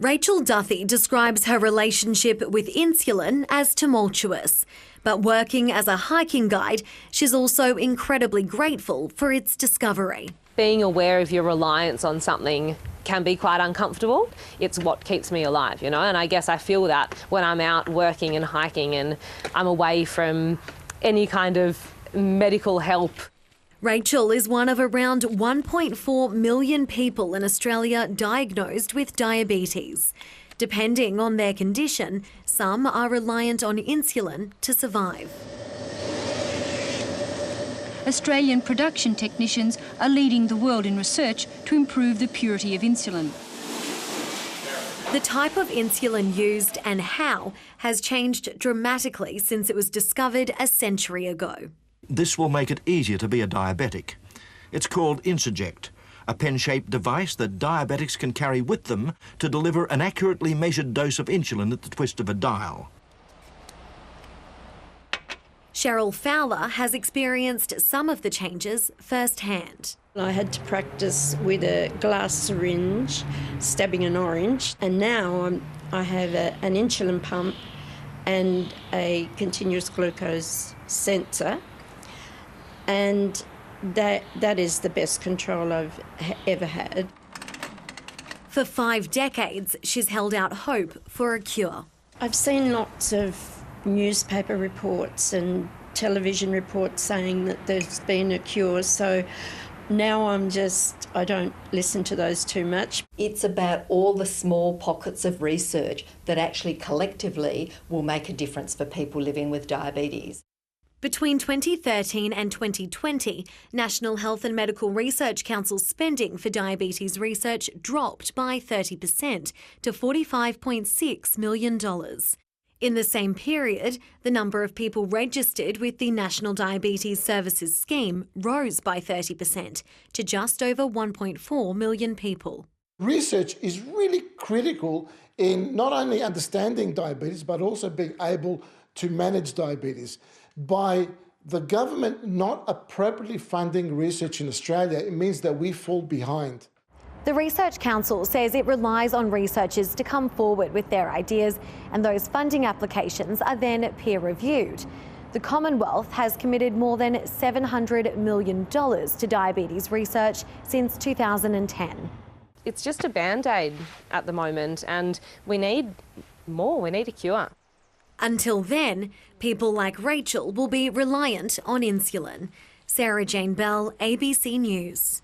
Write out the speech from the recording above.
Rachel Duthie describes her relationship with insulin as tumultuous. But working as a hiking guide, she's also incredibly grateful for its discovery. Being aware of your reliance on something can be quite uncomfortable. It's what keeps me alive, and I guess I feel that when I'm out working and hiking and I'm away from any kind of medical help. Rachel is one of around 1.4 million people in Australia diagnosed with diabetes. Depending on their condition, some are reliant on insulin to survive. Australian production technicians are leading the world in research to improve the purity of insulin. The type of insulin used and how has changed dramatically since it was discovered a century ago. This will make it easier to be a diabetic. It's called Insurject, a pen-shaped device that diabetics can carry with them to deliver an accurately measured dose of insulin at the twist of a dial. Cheryl Fowler has experienced some of the changes firsthand. I had to practice with a glass syringe, stabbing an orange, and now I have an insulin pump and a continuous glucose sensor, and that is the best control I've ever had. For 5 decades, she's held out hope for a cure. I've seen lots of newspaper reports and television reports saying that there's been a cure, so now I don't listen to those too much. It's about all the small pockets of research that actually collectively will make a difference for people living with diabetes. Between 2013 and 2020, National Health and Medical Research Council spending for diabetes research dropped by 30% to $45.6 million. In the same period, the number of people registered with the National Diabetes Services Scheme rose by 30% to just over 1.4 million people. Research is really critical in not only understanding diabetes, but also being able to manage diabetes. By the government not appropriately funding research in Australia, it means that we fall behind. The Research Council says it relies on researchers to come forward with their ideas, and those funding applications are then peer-reviewed. The Commonwealth has committed more than $700 million to diabetes research since 2010. It's just a band-aid at the moment, and we need more. We need a cure. Until then, people like Rachel will be reliant on insulin. Sarah Jane Bell, ABC News.